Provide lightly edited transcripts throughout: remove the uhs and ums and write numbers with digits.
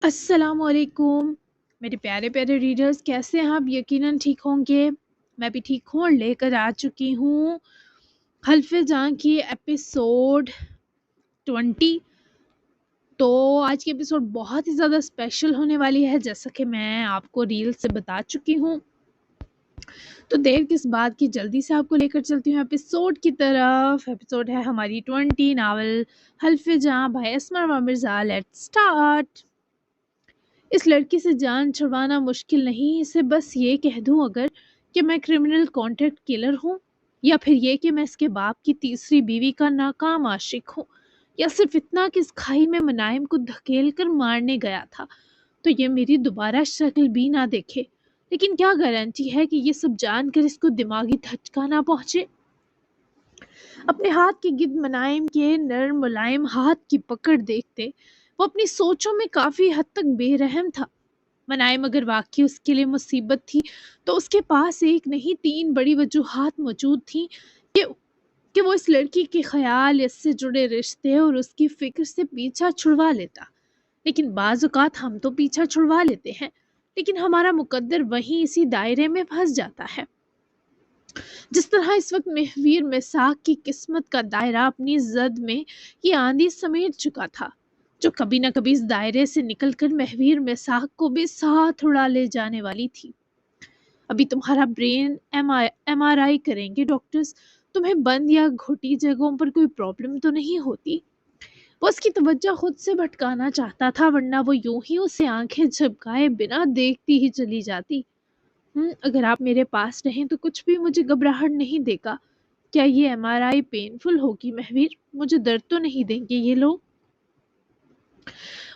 السلام علیکم میرے پیارے پیارے ریڈرز، کیسے ہیں آپ؟ یقیناً ٹھیک ہوں گے۔ میں بھی ٹھیک ہوں اور لے کر آ چکی ہوں حلف جاں کی ایپیسوڈ 20۔ تو آج کی ایپیسوڈ بہت ہی زیادہ اسپیشل ہونے والی ہے، جیسا کہ میں آپ کو ریل سے بتا چکی ہوں۔ تو دیر کس بات کی، جلدی سے آپ کو لے کر چلتی ہوں ایپیسوڈ کی طرف۔ ایپیسوڈ ہے ہماری 20 ناول حلف جاں by Asma Mirza. Late start. اس لڑکی سے جان چھڑوانا مشکل نہیں، اسے بس یہ کہہ دوں اگر کہ میں کرمنل کانٹیکٹ کلر ہوں، یا پھر یہ کہ میں اس کے باپ کی تیسری بیوی کا ناکام عاشق ہوں، یا صرف اتنا کہ اس کھائی میں منائم کو دھکیل کر مارنے گیا تھا تو یہ میری دوبارہ شکل بھی نہ دیکھے۔ لیکن کیا گارنٹی ہے کہ یہ سب جان کر اس کو دماغی دھچکا نہ پہنچے؟ اپنے ہاتھ کے گرد منائم کے نرم ملائم ہاتھ کی پکڑ دیکھتے وہ اپنی سوچوں میں کافی حد تک بے رحم تھا۔ منائم اگر واقعی اس کے لیے مصیبت تھی تو اس کے پاس ایک نہیں 3 بڑی وجوہات موجود تھیں کہ وہ اس لڑکی کے خیال، اس سے جڑے رشتے اور اس کی فکر سے پیچھا چھڑوا لیتا۔ لیکن بعض اوقات ہم تو پیچھا چھڑوا لیتے ہیں، لیکن ہمارا مقدر وہیں اسی دائرے میں پھنس جاتا ہے۔ جس طرح اس وقت مہویر مساق کی قسمت کا دائرہ اپنی زد میں یہ آندھی سمیٹ چکا تھا، جو کبھی نہ کبھی اس دائرے سے نکل کر مہویر مساق کو بھی ساتھ اڑا لے جانے والی تھی۔ ابھی تمہارا برین ایم آر آئی کریں گے ڈاکٹرز، تمہیں بند یا گھٹی جگہوں پر کوئی پرابلم تو نہیں ہوتی؟ وہ اس کی توجہ خود سے بھٹکانا چاہتا تھا، ورنہ وہ یوں ہی اسے آنکھیں جھپکائے بنا دیکھتی ہی چلی جاتی۔ اگر آپ میرے پاس رہیں تو کچھ بھی مجھے گھبراہٹ نہیں دے گا۔ کیا یہ ایم آر آئی پینفل ہوگی مہویر؟ مجھے درد تو نہیں دیں گے یہ لوگ؟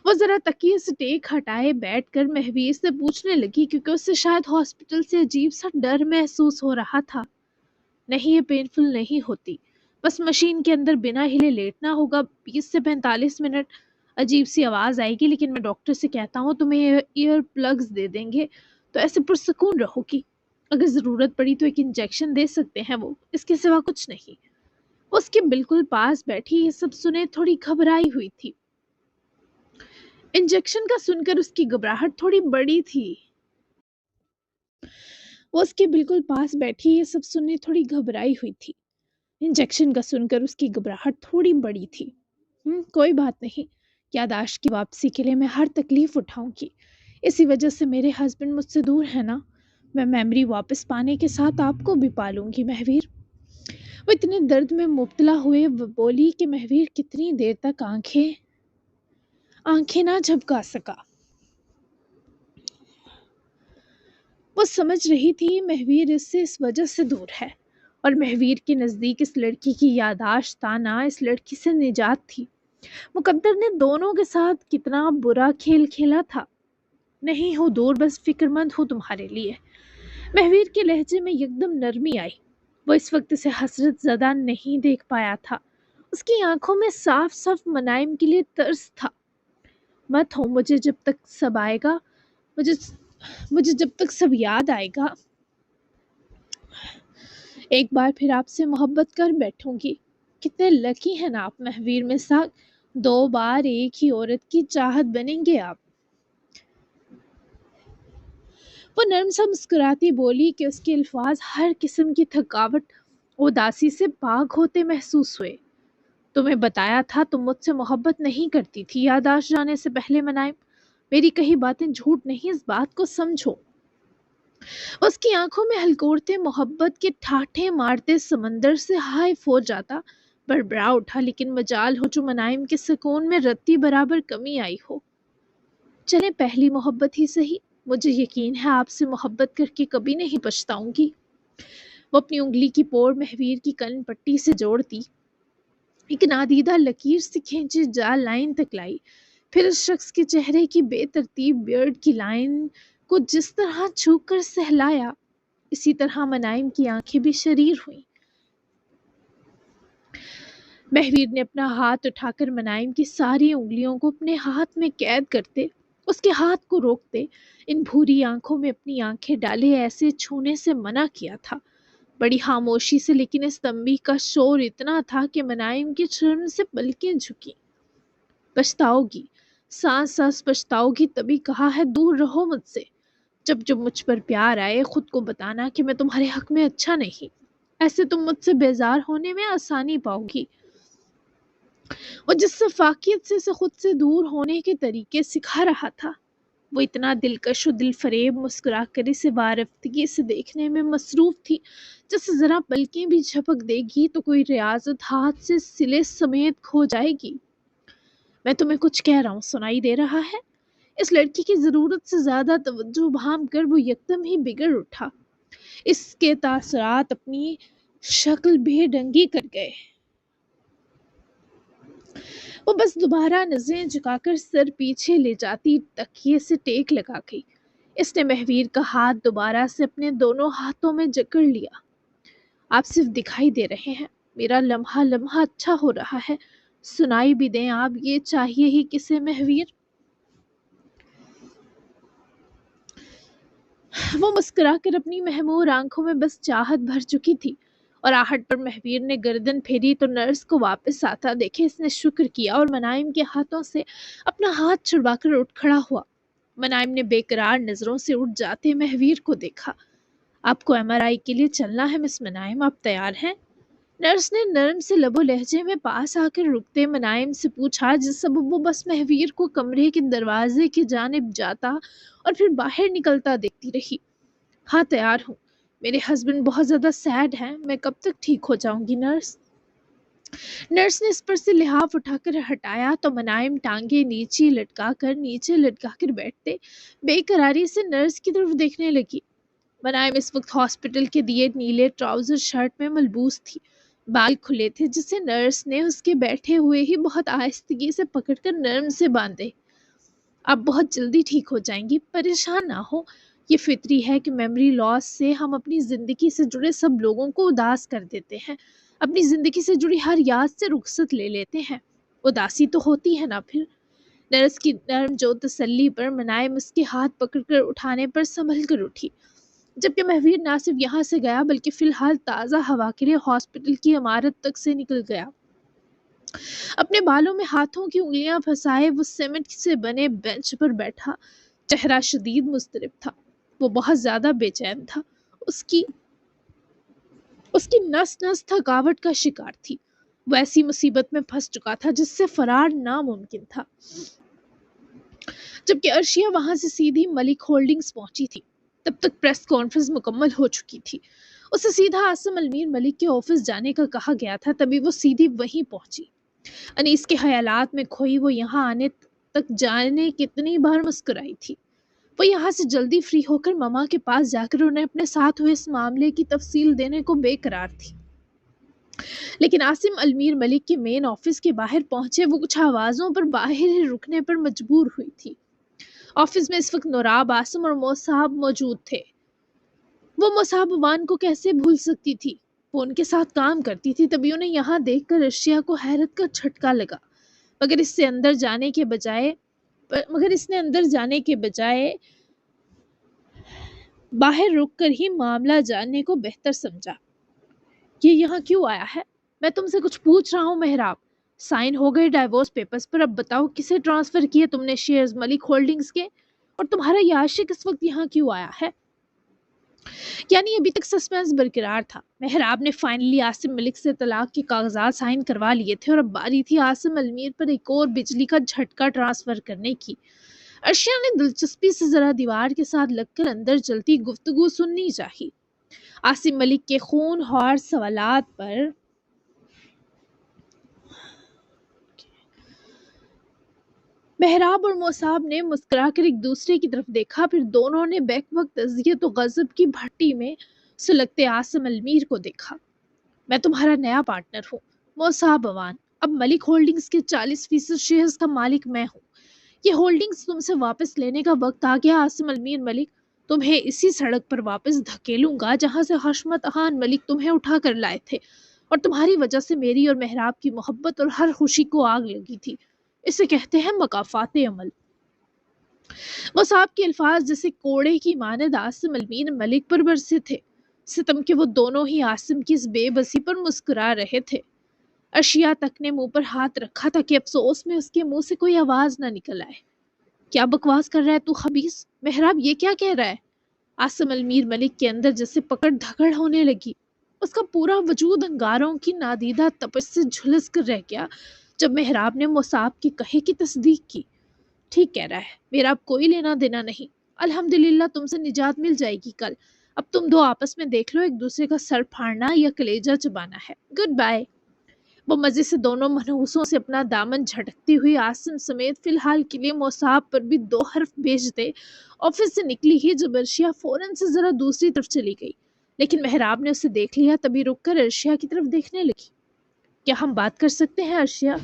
وہ ذرا تکیے سے ٹیک ہٹائے بیٹھ کر مہویر سے پوچھنے لگی، کیونکہ اسے شاید ہاسپٹل سے عجیب سا ڈر محسوس ہو رہا تھا۔ نہیں، یہ پینفل نہیں ہوتی، بس مشین کے اندر بنا ہلے لیٹنا ہوگا 20 سے 45 منٹ۔ عجیب سی آواز آئے گی، لیکن میں ڈاکٹر سے کہتا ہوں تمہیں ایئر پلگز دے دیں گے تو ایسے پرسکون رہو گی۔ اگر ضرورت پڑی تو ایک انجیکشن دے سکتے ہیں، وہ اس کے سوا کچھ نہیں۔ اس کے بالکل پاس بیٹھی یہ سب سنے تھوڑی گھبرائی ہوئی تھی۔ انجیکشن کا سن کر اس کی گھبراہٹ تھوڑی بڑی تھی۔ وہ اس کے بالکل پاس بیٹھی یہ سب سننے تھوڑی گھبرائی ہوئی تھی۔ انجیکشن کا سن کر اس کی گھبراہٹ تھوڑی بڑی تھی۔ کوئی بات نہیں، یاداشت کی واپسی کے لیے میں ہر تکلیف اٹھاؤں گی۔ اسی وجہ سے میرے ہسبینڈ مجھ سے دور ہے نا۔ میں میموری واپس پانے کے ساتھ آپ کو بھی پالوں گی مہویر۔ وہ اتنے درد میں مبتلا ہوئے وہ بولی کہ مہویر کتنی دیر تک آنکھیں نہ جھپکا سکا۔ وہ سمجھ رہی تھی مہویر اس وجہ سے دور ہے، اور مہویر کے نزدیک اس لڑکی کی یاداشت تانا اس لڑکی سے نجات تھی۔ مقدر نے دونوں کے ساتھ کتنا برا کھیل کھیلا تھا۔ نہیں ہو دور، بس فکر مند ہو تمہارے لیے۔ مہویر کے لہجے میں یکدم نرمی آئی۔ وہ اس وقت اسے حسرت زدہ نہیں دیکھ پایا تھا۔ اس کی آنکھوں میں صاف صاف منائم کے لیے ترس تھا۔ مت ہو، مجھے جب تک سب آئے گا، مجھے جب تک سب یاد آئے گا، ایک بار پھر آپ سے محبت کر بیٹھوں گی۔ کتنے لکی ہیں نا آپ مہویر مساق، 2 بار ایک ہی عورت کی چاہت بنیں گے آپ۔ وہ نرم سا مسکراتی بولی کہ اس کے الفاظ ہر قسم کی تھکاوٹ اداسی سے پاک ہوتے محسوس ہوئے۔ تمہیں بتایا تھا تم مجھ سے محبت نہیں کرتی تھی یاداشت جانے سے پہلے منائم۔ میری کہی باتیں جھوٹ نہیں، اس بات کو سمجھو۔ اس کی آنکھوں میں ہلکورتے محبت کے ٹھاٹھے مارتے سمندر سے ہائف ہو جاتا بڑبڑا اٹھا، لیکن مجال ہو جو منائم کے سکون میں رتی برابر کمی آئی ہو۔ چلے پہلی محبت ہی سہی، مجھے یقین ہے آپ سے محبت کر کے کبھی نہیں پچھتاؤں گی۔ وہ اپنی انگلی کی پور مہویر کی کن پٹی سے جوڑتی ایک نادیدہ لکیر سے کھینچی جال لائن تک لائی، پھر اس شخص کے چہرے کی بے ترتیب بیئرڈ کی لائن کو جس طرح چھو کر سہلایا، اسی طرح منائم کی آنکھیں بھی شریر ہوئیں۔ مہویر نے اپنا ہاتھ اٹھا کر منائم کی ساری انگلیوں کو اپنے ہاتھ میں قید کرتے اس کے ہاتھ کو روکتے ان بھوری آنکھوں میں اپنی آنکھیں ڈالے ایسے چھونے سے منع کیا تھا، بڑی خاموشی سے، لیکن اس تنبیہ کا شور اتنا تھا کہ منائم کی شرم سے پلکیں جھکی۔ پچھتاؤ گی، سانس سانس پچھتاؤ گی تبھی کہا ہے دور رہو مجھ سے۔ جب جب مجھ پر پیار آئے خود کو بتانا کہ میں تمہارے حق میں اچھا نہیں، ایسے تم مجھ سے بیزار ہونے میں آسانی پاؤ گی۔ اور جس شفاقیت سے خود سے دور ہونے کے طریقے سکھا رہا تھا، وہ اتنا دلکش و دل فریب مسکرا کر اسے وارفتگی سے دیکھنے میں مصروف تھی جیسے ذرا پلکیں بھی جھپک دے گی تو کوئی ریاضت ہاتھ سے سلے سمیت کھو جائے گی۔ میں تمہیں کچھ کہہ رہا ہوں، سنائی دے رہا ہے؟ اس لڑکی کی ضرورت سے زیادہ توجہ بھام کر وہ یکدم ہی بگڑ اٹھا۔ اس کے تاثرات اپنی شکل بے ڈنگی کر گئے۔ وہ بس دوبارہ نظریں جھکا کر سر پیچھے لے جاتی تکیے سے ٹیک لگا گئی۔ اس نے مہویر کا ہاتھ دوبارہ سے اپنے دونوں ہاتھوں میں جکڑ لیا۔ آپ صرف دکھائی دے رہے ہیں، میرا لمحہ لمحہ اچھا ہو رہا ہے، سنائی بھی دیں آپ، یہ چاہیے ہی کسے مہویر۔ وہ مسکرا کر اپنی مہمور آنکھوں میں بس چاہت بھر چکی تھی، اور آہٹ پر مہویر نے گردن پھیری تو نرس کو واپس آتا دیکھے اس نے شکر کیا اور منائم کے ہاتھوں سے اپنا ہاتھ چھڑوا کر اٹھ کھڑا ہوا۔ منائم نے بے قرار نظروں سے اٹھ جاتے مہویر کو دیکھا۔ آپ کو MRI کے لیے چلنا ہے مس منائم، آپ تیار ہیں؟ نرس نے نرم سے لب و لہجے میں پاس آ کر رکتے منائم سے پوچھا، جس سبب وہ بس مہویر کو کمرے کے دروازے کی جانب جاتا اور پھر باہر نکلتا دیکھتی رہی۔ ہاں تیار ہوں، میرے ہسبینڈ بہت زیادہ سیڈ ہیں، میں کب تک ٹھیک ہو جاؤں گی نرس؟ نرس نے اس پر سے لحاف اٹھا کر ہٹایا تو منائم ٹانگیں نیچے لٹکا کر بیٹھتے بے قراری سے نرس کی طرف دیکھنے لگی۔ منائم اس وقت ہاسپٹل کے دیے نیلے ٹراؤزر شرٹ میں ملبوس تھی، بال کھلے تھے جسے نرس نے اس کے بیٹھے ہوئے ہی بہت آہستگی سے پکڑ کر نرم سے باندھے۔ آپ بہت جلدی ٹھیک ہو جائیں گی، پریشان نہ ہو، یہ فطری ہے کہ میموری لاس سے ہم اپنی زندگی سے جڑے سب لوگوں کو اداس کر دیتے ہیں، اپنی زندگی سے جڑی ہر یاد سے رخصت لے لیتے ہیں، اداسی تو ہوتی ہے نا پھر۔ نرس کی نرم جو تسلی پر منائم اس کے ہاتھ پکڑ کر اٹھانے پر سنبھل کر اٹھی، جبکہ مہویر نہ صرف یہاں سے گیا بلکہ فی الحال تازہ ہوا کے لیے ہاسپٹل کی عمارت تک سے نکل گیا۔ اپنے بالوں میں ہاتھوں کی انگلیاں پھنسائے وہ سیمنٹ سے بنے بینچ پر بیٹھا، چہرہ شدید مضطرب تھا، وہ بہت زیادہ بے چین تھا، اس کی نس نس تھکاوٹ کا شکار تھی، وہ ایسی مصیبت میں پھنس چکا تھا جس سے فرار ناممکن تھا۔ جبکہ عرشیہ وہاں سے سیدھی ملک ہولڈنگز پہنچی تھی، تب تک پریس کانفرنس مکمل ہو چکی تھی، اسے سیدھا عاصم المیر ملک کے آفس جانے کا کہا گیا تھا، تبھی وہ سیدھی وہیں پہنچی۔ انیس کے خیالات میں کھوئی وہ یہاں آنے تک جانے کتنی بار مسکرائی تھی۔ وہ یہاں سے جلدی فری ہو کر ماما کے پاس جا کر انہیں اپنے ساتھ ہوئے اس معاملے کی تفصیل دینے کو بے قرار تھی، لیکن عاصم المیر ملک کے مین آفس کے باہر پہنچے وہ کچھ آوازوں پر باہر ہی رکنے پر مجبور ہوئی تھی۔ آفس میں اس وقت نوراب، عاصم اور موصاب موجود تھے۔ وہ موصاب عوان کو کیسے بھول سکتی تھی، وہ ان کے ساتھ کام کرتی تھی، تبھی انہیں یہاں دیکھ کر ارشیا کو حیرت کا جھٹکا لگا، مگر اس نے اندر جانے کے بجائے باہر رک کر ہی معاملہ جاننے کو بہتر سمجھا۔ یہ یہاں کیوں آیا ہے؟ میں تم سے کچھ پوچھ رہا ہوں مہراب۔ سائن ہو گئے ڈائیورس پیپرز پر، اب بتاؤ کسے ٹرانسفر کیے تم نے شیئرز ملک ہولڈنگز کے، اور تمہارا یہ عاشق اس وقت یہاں کیوں آیا ہے؟ یعنی ابھی تک سسپینس برقرار تھا۔ مہراب نے فائنلی عاصم ملک سے طلاق کے کاغذات سائن کروا لیے تھے اور اب باری تھی عاصم المیر پر ایک اور بجلی کا جھٹکا ٹرانسفر کرنے کی۔ عرشیہ نے دلچسپی سے ذرا دیوار کے ساتھ لگ کر اندر چلتی گفتگو سننی چاہی۔ عاصم ملک کے خونخوار سوالات پر مہراب اور موصاب نے مسکرا کر ایک دوسرے کی طرف دیکھا، پھر دونوں نے بیک وقت اذیت و غضب کی بھٹی میں سلگتے عاصم المیر کو دیکھا۔ میں تمہارا نیا پارٹنر ہوں، موصاب عوان، اب ملک ہولڈنگز کے 40% شیئرز کا مالک میں ہوں۔ یہ ہولڈنگز تم سے واپس لینے کا وقت آ گیا عاصم المیر ملک، تمہیں اسی سڑک پر واپس دھکیلوں گا جہاں سے حشمت خان ملک تمہیں اٹھا کر لائے تھے، اور تمہاری وجہ سے میری اور مہراب کی محبت اور ہر خوشی کو آگ لگی تھی، اسے کہتے ہیں مکافات عمل۔ موصاب کے الفاظ جیسے کوڑے کی مانند عاصم المیر ملک پر برسے تھے، ستم کے وہ دونوں ہی عاصم کی اس بے بسی پر مسکرا رہے تھے۔ ارشیا تک نے منہ پر ہاتھ رکھا تھا کہ افسوس میں اس کے منہ سے کوئی آواز نہ نکل آئے۔ کیا بکواس کر رہا ہے تو خبیث؟ محراب یہ کیا کہہ رہا ہے؟ عاصم المیر ملک کے اندر جیسے پکڑ دھکڑ ہونے لگی۔ اس کا پورا وجود انگاروں کی نادیدہ تپش سے جھلس کر رہ گیا جب محراب نے مصعب کے کہے کی تصدیق کی۔ ٹھیک کہہ رہا ہے، میرا اب کوئی لینا دینا نہیں۔ الحمدللہ تم سے نجات مل جائے گی کل۔ اب تم دو آپس میں دیکھ لو، ایک دوسرے کا سر پھاڑنا یا کلیجہ چبانا ہے۔ Good bye. وہ مزے سے دونوں منحوسوں سے اپنا دامن جھٹکتی ہوئی عاصم سمیت فی الحال کے لیے مصعب پر بھی 2 حرف بھیجتے آفس سے نکلی ہی جب ارشیا فوراً سے ذرا دوسری طرف چلی گئی، لیکن محراب نے اسے دیکھ لیا، تبھی رک کر ارشیا کی طرف دیکھنے لگی۔ کیا ہم بات کر سکتے ہیں ارشیا؟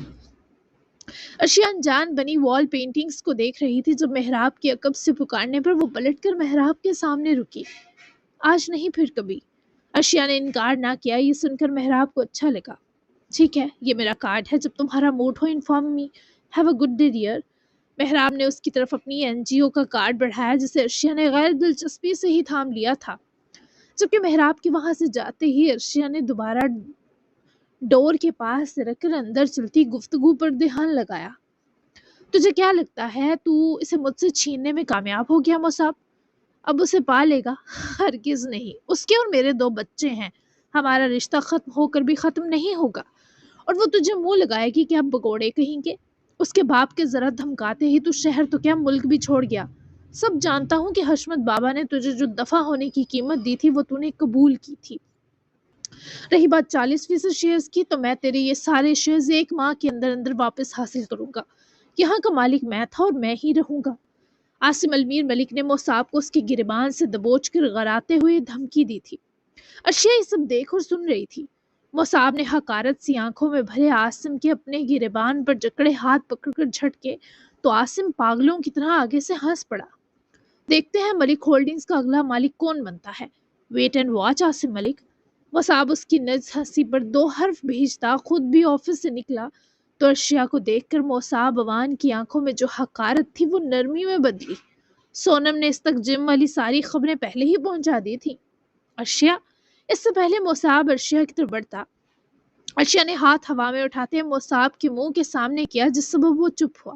ارشیا انجان بنی وال پینٹنگز کو دیکھ رہی تھی جب محراب کے عقب سے پکارنے پر وہ پلٹ کر محراب کے سامنے رکی۔ آج نہیں پھر کبھی۔ ارشیا نے انکار نہ کیا۔ یہ سن کر محراب کو اچھا لگا۔ ٹھیک ہے، یہ میرا کارڈ ہے، جب تمہارا موڈ ہو inform me. Have a good day dear. Mehrab نے اس کی طرف اپنی NGO کا کارڈ بڑھایا جسے ارشیا نے غیر دلچسپی سے ہی تھام لیا تھا، جبکہ محراب کے وہاں سے جاتے ہی ارشیا نے دوبارہ ڈور کے پاس سے رکھ کر اندر چلتی گفتگو پر دھیان لگایا۔ تجھے کیا لگتا ہے تو اسے مجھ سے چھیننے میں کامیاب ہو گیا مصعب؟ اب اسے پا لے گا؟ ہرگز نہیں۔ اس کے اور میرے 2 بچے ہیں، ہمارا رشتہ ختم ہو کر بھی ختم نہیں ہوگا، اور وہ تجھے منہ لگائے گی کہ اب بگوڑے کہیں گے۔ اس کے باپ کے ذرا دھمکاتے ہی تو شہر تو کیا ملک بھی چھوڑ گیا۔ سب جانتا ہوں کہ حشمت بابا نے تجھے جو دفع ہونے کی قیمت دی تھی وہ تو نے قبول کی تھی۔ رہی بات 40% شیئرز کی، تو میں تیرے یہ سارے شیئرز 1 ماہ کے اندر اندر واپس حاصل کروں گا۔ یہاں کا مالک میں تھا اور میں ہی رہوں گا۔ عاصم المیر ملک نے مصعب کو اس کے گریبان سے دبوچ کر غراتے ہوئے دھمکی دی تھی۔ ارشیا یہ سب دیکھ اور سن رہی تھی۔ مصعب نے حقارت سی آنکھوں میں بھرے عاصم کے اپنے گریبان پر جکڑے ہاتھ پکڑ کر جھٹکے تو عاصم پاگلوں کی طرح آگے سے ہنس پڑا۔ دیکھتے ہیں ملک ہولڈنگز کا اگلا مالک کون بنتا ہے۔ ویٹ اینڈ واچ عاصم ملک۔ مصعب اس کی نج ہنسی پر 2 حرف بھیجتا خود بھی آفس سے نکلا تو ارشیا کو دیکھ کر مصعب عوان کی آنکھوں میں جو حقارت تھی وہ نرمی میں بدلی۔ سونم نے اس تک جم والی ساری خبریں پہلے ہی پہنچا دی تھی۔ ارشیا، اس سے پہلے مصعب ارشیا کی طرف بڑھتا، ارشیا نے ہاتھ ہوا میں اٹھاتے مصعب کے منہ کے سامنے کیا، جس سبب وہ چپ ہوا۔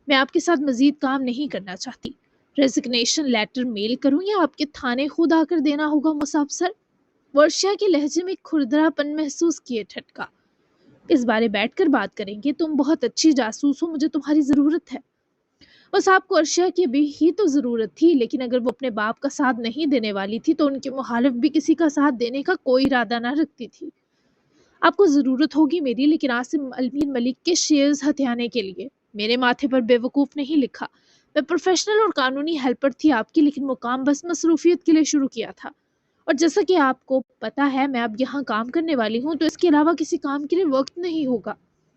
میں آپ کے ساتھ مزید کام نہیں کرنا چاہتی۔ ریزگنیشن لیٹر میل کروں یا آپ کے تھانے خود آ کر دینا ہوگا مصعب سر؟ وہ ارشیا کے لہجے میں کھردرا پن محسوس کیے ٹھٹکا۔ اس بارے بیٹھ کر بات کریں گے، تم بہت اچھی جاسوس ہو، مجھے تمہاری ضرورت ہے۔ مصعب کو ارشیا کی بھی ہی تو ضرورت تھی، لیکن اگر وہ اپنے باپ کا ساتھ نہیں دینے والی تھی تو ان کے مخالف بھی کسی کا ساتھ دینے کا کوئی ارادہ نہ رکھتی تھی۔ آپ کو ضرورت ہوگی میری، لیکن عاصم المیر ملک کے شیئرز ہتھیانے کے لیے۔ میرے ماتھے پر بے وقوف نہیں لکھا۔ میں پروفیشنل اور قانونی ہیلپر تھی آپ کی، لیکن مقام بس مصروفیت کے لیے شروع کیا تھا، اور جیسا کہ آپ کو پتا ہے میں اب یہاں کام کرنے والی ہوں تو اس کے علاوہ کسی کام کے لیے وقت نہیں ہوگا۔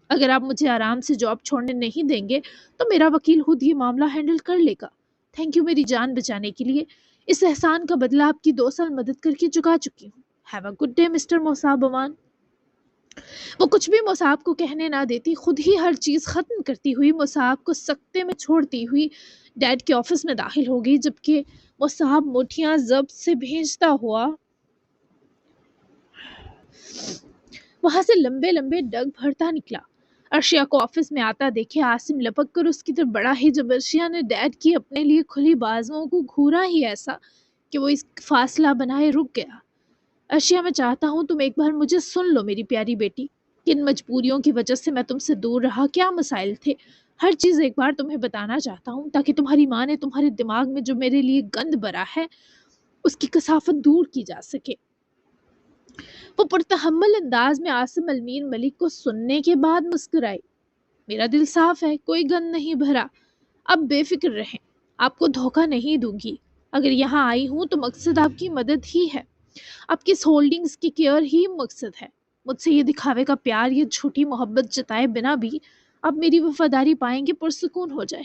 اگر آپ مجھے آرام سے جاب چھوڑنے نہیں دیں گے تو میرا وکیل خود یہ معاملہ ہینڈل کر لے گا۔ تھینک یو میری جان بچانے کے لیے۔ اس احسان کا بدلہ آپ کی 2 سال مدد کر کے چکا چکی ہوں۔ Have a good day mister Musab Awan. وہ کچھ بھی مصعب کو کہنے نہ دیتی، خود ہی ہر چیز ختم کرتی ہوئی مصعب کو سکتے میں چھوڑتی ہوئی ڈیڈ کے آفس میں داخل ہو گئی، جبکہ مصعب مٹھیاں ضبط سے بھیجتا ہوا وہاں سے لمبے لمبے ڈگ بھرتا نکلا۔ ارشیا کو آفس میں آتا دیکھے عاصم لپک کر اس کی طرف بڑھا ہی جب ارشیا نے ڈیڈ کی اپنے لیے کھلی بازوؤں کو گھورا ہی ایسا کہ وہ اس فاصلہ بنائے رک گیا۔ ارشیا، میں چاہتا ہوں تم ایک بار مجھے سن لو میری پیاری بیٹی۔ کن مجبوریوں کی وجہ سے میں تم سے دور رہا، کیا مسائل تھے، ہر چیز ایک بار تمہیں بتانا چاہتا ہوں تاکہ تمہاری ماں نے تمہارے دماغ میں جو میرے لیے گند بھرا ہے اس کی کثافت دور کی جا سکے۔ وہ پرتحمل انداز میں عاصم المیر ملک کو سننے کے بعد مسکرائی۔ میرا دل صاف ہے، کوئی گند نہیں بھرا، اب بے فکر رہیں، آپ کو دھوکہ نہیں دوں گی۔ اگر یہاں آئی ہوں تو مقصد آپ کی مدد ہی ہے، آپ کی اس ہولڈنگز کی کیئر ہی مقصد ہے۔ مجھ سے یہ دکھاوے کا پیار، یہ جھوٹی محبت جتائے بنا بھی آپ میری وفاداری پائیں گے، پرسکون ہو جائے۔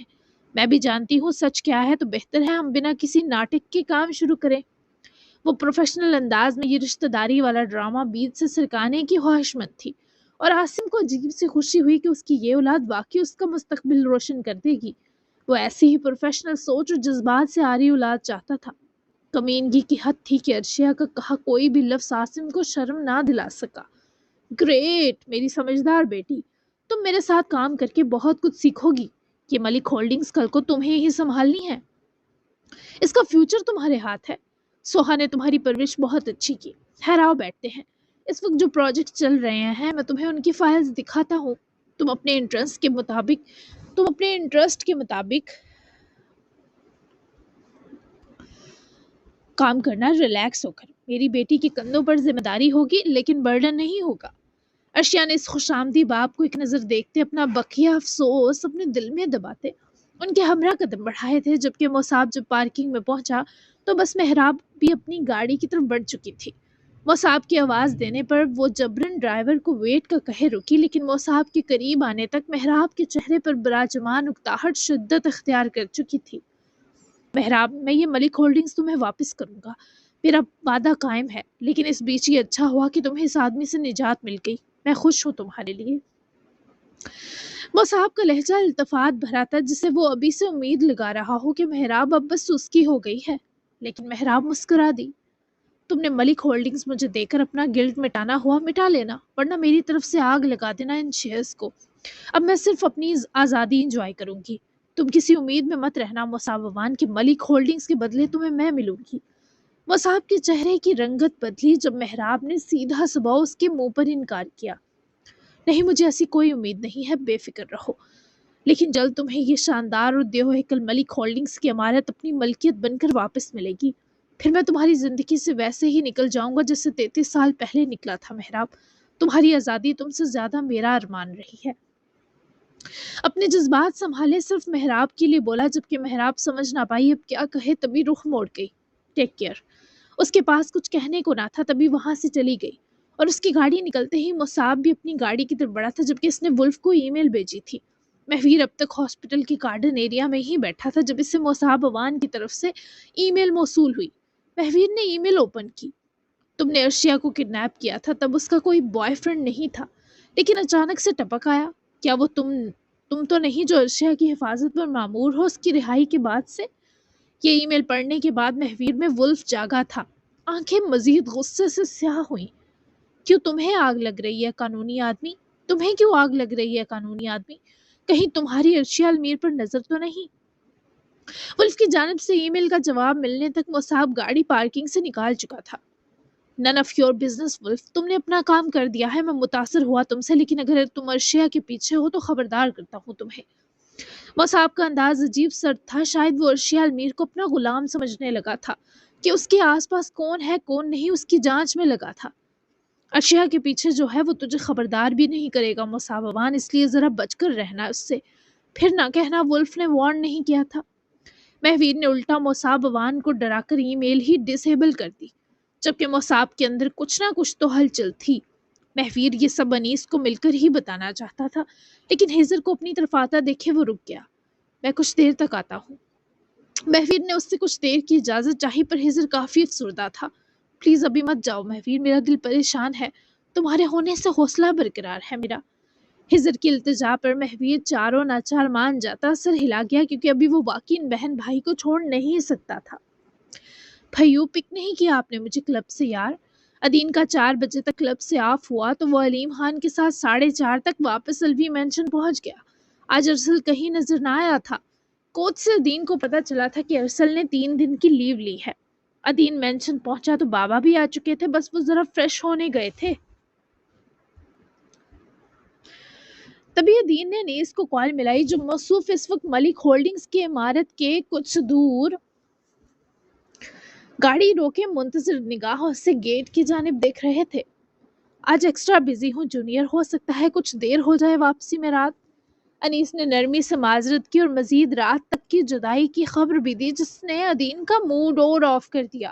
میں بھی جانتی ہوں سچ کیا ہے، تو بہتر ہے ہم بنا کسی ناٹک کے کام شروع کریں۔ وہ پروفیشنل انداز میں یہ رشتہ داری والا ڈرامہ بیچ سے سرکانے کی خواہش مند تھی، اور عاصم کو عجیب سی خوشی ہوئی کہ اس کی یہ اولاد واقعی اس کا مستقبل روشن کر دے گی۔ وہ ایسی ہی پروفیشنل سوچ اور جذبات سے آری اولاد چاہتا تھا۔ کمینگی کی حد تھی کہ ارشیا کا کہا کوئی بھی لفظ عاصم کو شرم نہ دلا سکا۔ گریٹ میری سمجھدار بیٹی، تم میرے ساتھ کام کر کے بہت کچھ سیکھو گی۔ یہ ملک ہولڈنگز کل کو تمہیں ہی سنبھالنی ہے، اس کا فیوچر تمہارے ہاتھ ہے۔ سوہا نے تمہاری پرورش بہت اچھی کی۔ خیر آؤ بیٹھتے ہیں۔ اس وقت جو پروجیکٹ چل رہے ہیں میں تمہیں ان کی فائلز دکھاتا ہوں۔ تم اپنے انٹرسٹ کے مطابق کام کرنا، ریلیکس ہو کر۔ میری بیٹی کے کندھوں پر ذمہ داری ہوگی لیکن برڈن نہیں ہوگا۔ ارشیا نے اس خوش آمدی باپ کو ایک نظر دیکھتے اپنا بقیہ افسوس اپنے دل میں دباتے ان کے ہمراہ قدم بڑھائے تھے، جبکہ مصعب جب پارکنگ میں پہنچا تو بس محراب بھی اپنی گاڑی کی طرف بڑھ چکی تھی۔ مصعب کی آواز دینے پر وہ جبرن ڈرائیور کو ویٹ کا کہے رکی، لیکن مصعب کے قریب آنے تک محراب کے چہرے پر براجمان اکتاہٹ شدت اختیار کر چکی تھی۔ محراب، میں یہ ملک ہولڈنگز تمہیں واپس کروں گا، میرا وعدہ قائم ہے، لیکن اس بیچ یہ اچھا ہوا کہ تمہیں اس آدمی سے نجات مل گئی۔ میں خوش ہوں تمہارے لیے۔ مصعب کا لہجہ التفات بھرا تھا، جسے وہ ابھی سے امید لگا رہا ہو کہ محراب اب بس سسکی ہو گئی ہے، لیکن محراب مسکرا دی۔ تم نے ملک ہولڈنگز مجھے دے کر اپنا گلٹ مٹانا ہوا مٹا لینا، ورنہ میری طرف سے آگ لگا دینا ان شیئرز کو۔ اب میں صرف اپنی آزادی انجوائے کروں گی۔ تم کسی امید میں مت رہنا مصعب امان کہ ملک ہولڈنگز کے بدلے تمہیں میں ملوں گی۔ مصعب کے چہرے کی رنگت بدلی جب محراب نے سیدھا صبح اس کے منہ پر انکار کیا۔ نہیں، مجھے ایسی کوئی امید نہیں ہے، بے فکر رہو۔ لیکن جلد تمہیں یہ شاندار اور دیو ہیکل ملک ہولڈنگز کی عمارت اپنی ملکیت بن کر واپس ملے گی۔ پھر میں تمہاری زندگی سے ویسے ہی نکل جاؤں گا جیسے 33 سال پہلے نکلا تھا محراب۔ تمہاری آزادی تم سے زیادہ میرا ارمان رہی ہے۔ اپنے جذبات سنبھالے صرف محراب کے لیے بولا، جبکہ محراب سمجھ نہ پائی اب کیا کہے، تبھی رخ موڑ گئی۔ Take care. اس کے پاس کچھ کہنے کو نہ تھا، تبھی وہاں سے چلی گئی، اور اس کی گاڑی نکلتے ہی مصعب بھی اپنی گاڑی کی طرف بڑھا تھا، جبکہ اس نے ولف کو ای میل بھیجی تھی۔ محویر اب تک ہاسپٹل کے گارڈن ایریا میں ہی بیٹھا تھا جب اسے مصعب اوان کی طرف سے ای میل موصول ہوئی۔ محویر نے ای میل اوپن کی۔ تم نے ارشیا کو کڈنیپ کیا تھا، تب اس کا کوئی بوائے فرینڈ نہیں تھا، لیکن اچانک سے ٹپک آیا۔ کیا وہ تم تو نہیں جو ارشیا کی حفاظت پر مامور ہو اس کی رہائی کے بعد سے؟ یہ ای میل پڑھنے کے بعد محویر میں ولف جاگا تھا۔ آنکھیں مزید غصے سے سیاہ ہوئیں۔ کیوں تمہیں آگ لگ رہی ہے قانونی آدمی؟ تمہیں کیوں آگ لگ رہی ہے قانونی آدمی؟ کہیں تمہاری ارشیا المیر پر نظر تو نہیں؟ ولف کی جانب سے ای میل کا جواب ملنے تک مصعب گاڑی پارکنگ سے نکال چکا تھا۔ None of your business wolf, تم نے اپنا کام کر دیا ہے، میں متاثر ہوا تم سے، لیکن اگر تم ارشیا کے پیچھے ہو تو خبردار کرتا ہوں تمہیں۔ مصعب کا انداز عجیب سرد تھا، شاید وہ ارشیا المیر کو اپنا غلام سمجھنے لگا تھا کہ اس کے آس پاس کون ہے کون نہیں اس کی جانچ میں لگا تھا۔ ارشیا کے پیچھے جو ہے وہ تجھے خبردار بھی نہیں کرے گا مصعب اوان، اس لیے ذرا بچ کر رہنا اس سے۔ پھر نہ کہنا ولف نے وارن نہیں کیا تھا۔ محویر نے الٹا مصعب اوان کو ڈرا کر ای میل ہی ڈسیبل کر دی، جبکہ مصعب کے اندر کچھ نہ کچھ تو ہلچل تھی۔ محویر یہ سب انیس کو مل کر ہی بتانا چاہتا تھا، لیکن ہیزر کو اپنی طرف آتا دیکھے وہ رک گیا۔ میں کچھ دیر تک آتا ہوں۔ محویر نے اس سے کچھ دیر کی اجازت چاہی، پر ہیزر کافی افسردہ تھا۔ پلیز ابھی مت جاؤ محویر، میرا دل پریشان ہے، تمہارے ہونے سے حوصلہ برقرار ہے میرا۔ ہیزر کی التجا پر محویر چاروں ناچار مان جاتا، سر ہلا گیا، کیونکہ ابھی وہ باقی ان بہن بھائی کو چھوڑ نہیں سکتا تھا۔ بھائیو، پک نہیں کیا آپ نے مجھے کلب سے یار؟ ادین کا 4 بجے تک کلب سے آف ہوا تو وہ علیم خان کے ساتھ 4:30 تک واپس الوی مینشن پہنچ گیا۔ آج ارسل کہیں نظر نہ آیا تھا۔ کوچ سے ادین کو پتا چلا تھا کہ ارسل نے 3 دن کی لیو لی ہے۔ ادین مینشن پہنچا تو بابا بھی آ چکے تھے، بس وہ ذرا فریش ہونے گئے تھے۔ تبھی ادین نے انیس کو کال ملائی، جو موصوف اس وقت ملک ہولڈنگز کی عمارت کے کچھ دور گاڑی روکے منتظر نگاہوں سے گیٹ کی جانب دیکھ رہے تھے۔ آج ایکسٹرا بزی ہوں جونیئر، ہو سکتا ہے کچھ دیر ہو جائے واپسی میں رات۔ انیس نے نرمی سے معذرت کی اور مزید رات تک کی جدائی کی خبر بھی دی، جس نے ادین کا موڈ اور آف کر دیا۔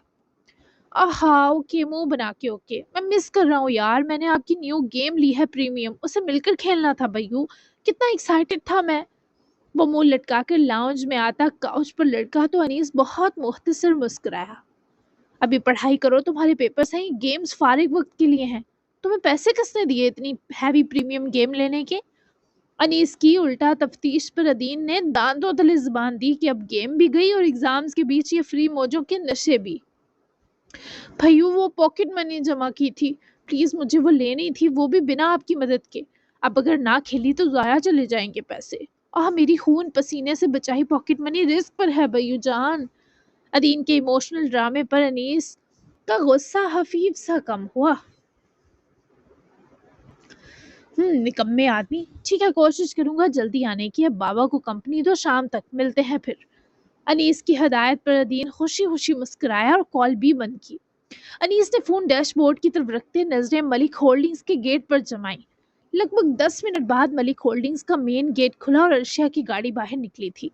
آہا، اوکے، منہ بنا کے اوکے، میں مس کر رہا ہوں یار، میں نے آپ کی نیو گیم لی ہے پریمیم، اسے مل کر کھیلنا تھا بھائیو، کتنا ایکسائٹڈ تھا میں۔ وہ منہ لٹکا کر لاؤنج میں آتا کاؤچ پر لڑکا تو انیس بہت مختصر مسکرایا۔ ابھی پڑھائی کرو، تمہارے پیپرز ہیں، گیمز فارغ وقت کے لیے ہیں۔ تمہیں پیسے کس نے دیے اتنی ہیوی پریمیم گیم لینے کے؟ انیس کی الٹا تفتیش پر ادین نے دانتوں تلے زبان دی کہ اب گیم بھی گئی اور ایگزامز کے بیچ یہ فری موجوں کے نشے بھی۔ بھائیو، وہ پاکٹ منی جمع کی تھی، پلیز مجھے وہ لینی تھی، وہ بھی بنا آپ کی مدد کے۔ اب اگر نہ کھیلی تو ضائع چلے جائیں گے پیسے۔ میری خون پسینے سے بچائی پاکٹ منی رسک پر ہے بیو جان۔ ادین کے ایموشنل ڈرامے پر انیس کا غصہ خفیف سا کم ہوا۔ نکمے آدمی، ٹھیک ہے کوشش کروں گا جلدی آنے کی، اب بابا کو کمپنی دو، شام تک ملتے ہیں پھر۔ انیس کی ہدایت پر ادین خوشی خوشی مسکرایا اور کال بھی بند کی۔ انیس نے فون ڈیش بورڈ کی طرف رکھتے نظریں ملک ہولڈنگز کے گیٹ پر جمائیں۔ لگ بھگ 10 منٹ بعد ملک ہولڈنگز کا مین گیٹ کھلا اور ارشیا کی گاڑی باہر نکلی تھی۔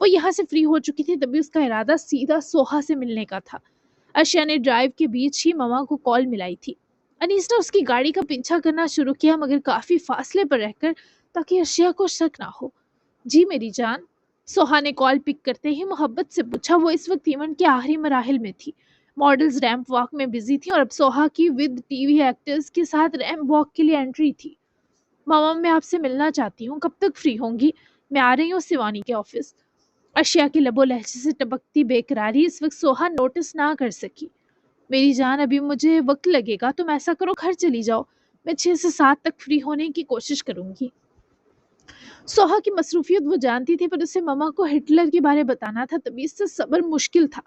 وہ یہاں سے فری ہو چکی تھی، تبھی اس کا ارادہ سیدھا سوہا سے ملنے کا تھا۔ ارشیا نے ڈرائیو کے بیچ ہی مما کو کال ملائی تھی۔ انیس نے اس کی گاڑی کا پیچھا کرنا شروع کیا، مگر کافی فاصلے پر رہ کر، تاکہ ارشیا کو شک نہ ہو۔ جی میری جان، سوہا نے کال پک کرتے ہی محبت سے پوچھا۔ وہ اس وقت ایونٹ کے آخری مراحل میں تھی۔ ماڈلز ریمپ واک میں بزی تھی اور اب سوہا کی ود ٹی وی ایکٹرز کے ساتھ ریمپ واک کے لیے انٹری تھی۔ ماما میں آپ سے ملنا چاہتی ہوں، کب تک فری ہوں گی؟ میں آ رہی ہوں سیوانی کے آفس۔ ارشیا کے لب و لہجے سے ٹپکتی بے قراری اس وقت سوہا نوٹس نہ کر سکی۔ میری جان ابھی مجھے وقت لگے گا، تم ایسا کرو گھر چلی جاؤ، میں 6 سے 7 تک فری ہونے کی کوشش کروں گی۔ سوہا کی مصروفیت وہ جانتی تھی، پر اسے مما کو ہٹلر کے بارے بتانا تھا، تبھی اس سے صبر مشکل تھا۔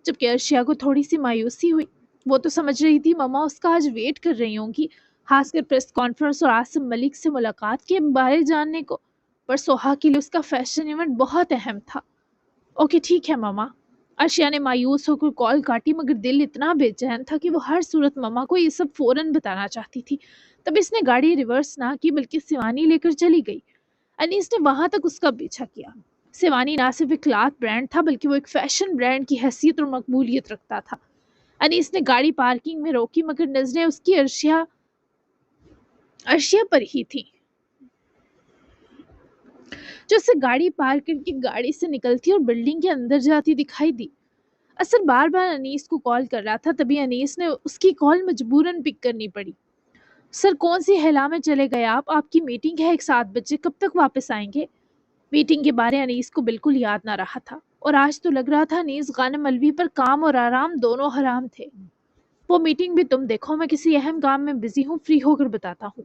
جبکہ ارشیا کو تھوڑی سی مایوسی ہوئی۔ وہ تو سمجھ رہی تھی مما اس کا آج ویٹ کر رہی ہوں گی، خاص کر پریس کانفرنس اور عاصم ملک سے ملاقات کے بارے جاننے کو۔ پر سوہا کے لیے اس کا فیشن ایونٹ بہت اہم تھا۔ اوکے ٹھیک ہے مما۔ ارشیا نے مایوس ہو کر کال کاٹی، مگر دل اتنا بے چین تھا کہ وہ ہر صورت مما کو یہ سب فوراً بتانا چاہتی تھی۔ تب اس نے گاڑی ریورس نہ کی بلکہ سیوانی لے کر چلی گئی۔ انیس نے وہاں تک اس کا پیچھا کیا۔ سیوانی نہ صرف ایک کلاتھ برانڈ تھا بلکہ وہ ایک فیشن برانڈ کی حیثیت اور مقبولیت رکھتا تھا۔ انیس نے گاڑی پارکنگ میں روکی، مگر نظریں اس کی ارشیا پر ہی تھی، جو اسے گاڑی پارک کر کے گاڑی سے نکلتی اور بلڈنگ کے اندر جاتی دکھائی دی۔ اثر بار بار انیس کو کال کر رہا تھا، تبھی انیس نے اس کی کال مجبوراً پک کرنی پڑی۔ سر کون سی ہیلا میں چلے گئے آپ کی میٹنگ ہے 7 بجے، کب تک واپس آئیں گے؟ میٹنگ کے بارے انیس کو بالکل یاد نہ رہا تھا، اور آج تو لگ رہا تھا انیس غانم الوی پر کام اور آرام دونوں حرام تھے۔ وہ میٹنگ بھی تم دیکھو، میں کسی اہم کام میں بزی ہوں، فری ہو کر بتاتا ہوں۔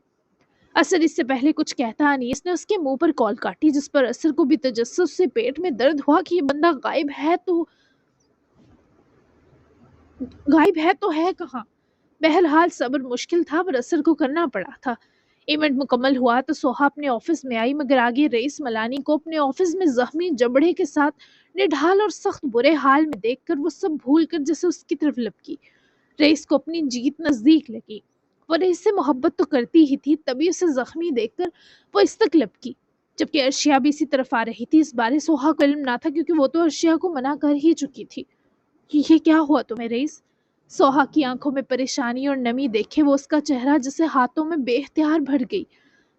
اثر اس سے پہلے کچھ کہتا انیس نے اس کے منہ پر کال کاٹی، جس پر اثر کو بھی تجسس سے پیٹ میں درد ہوا کہ یہ بندہ غائب ہے تو ہے کہاں۔ بہرحال صبر مشکل تھا، پر اثر کو کرنا پڑا تھا۔ ایونٹ مکمل ہوا تو سوہا اپنے آفس میں آئی، مگر آگے رئیس ملانی کو اپنے آفس میں زخمی جبڑے کے ساتھ نڈھال اور سخت برے حال میں دیکھ کر وہ سب بھول کر جیسے اس کی طرف لپکی۔ رئیس کو اپنی جیت نزدیک لگی۔ وہ رئیس سے محبت تو کرتی ہی تھی، تبھی اسے زخمی دیکھ کر وہ اس تک لپکی۔ جبکہ ارشیا بھی اسی طرف آ رہی تھی۔ اس بارے سوہا کو علم نہ تھا، کیونکہ وہ تو ارشیا کو منع کر ہی چکی تھی۔ یہ کیا ہوا تمہیں رئیس؟ سوہا کی آنکھوں میں پریشانی اور نمی دیکھے وہ اس کا چہرہ جسے ہاتھوں میں بے اختیار بھر گئی۔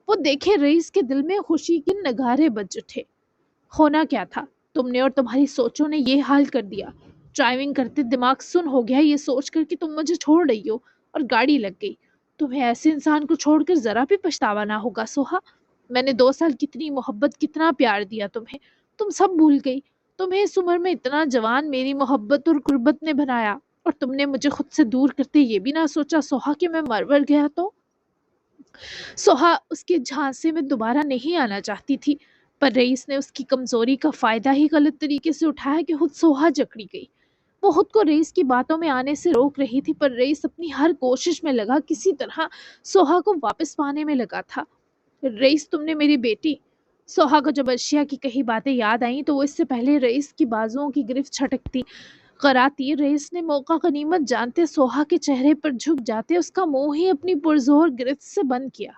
وہ دیکھے رئیس کے دل میں خوشی کے نگارے بج اٹھے۔ ہونا کیا تھا؟ تم نے اور تمہاری سوچوں نے یہ حال کر دیا۔ ڈرائیونگ کرتے دماغ سن ہو گیا یہ سوچ کر کہ تم مجھے چھوڑ رہی ہو، اور گاڑی لگ گئی۔ تمہیں ایسے انسان کو چھوڑ کر ذرا بھی پچھتاوا نہ ہوگا سوہا۔ میں نے 2 سال کتنی محبت کتنا پیار دیا تمہیں، تم سب بھول گئی۔ تمہیں اس عمر میں اتنا جوان میری محبت اور قربت نے بنایا، اور تم نے مجھے خود سے دور کرتے یہ بھی نہ سوچا سوہا کہ میں مر گیا تو۔ سوہا اس کے جھانسے میں دوبارہ نہیں آنا چاہتی تھی، پر رئیس نے اس کی کمزوری کا فائدہ ہی غلط طریقے سے اٹھایا کہ خود سوہا جکڑی گئی۔ وہ خود کو رئیس کی باتوں میں آنے سے روک رہی تھی، پر رئیس اپنی ہر کوشش میں لگا، کسی طرح سوہا کو واپس پانے میں لگا تھا۔ رئیس تم نے میری بیٹی۔ سوہا کو جب ارشیا کی کہی باتیں یاد آئیں تو وہ اس سے پہلے رئیس کی بازوؤں کی گرفت چھٹکتی قراتی، رئیس نے موقع غنیمت جانتے سوہا کے چہرے پر جھک جاتے اس کا منہ ہی اپنی پرزور گرفت سے بند کیا،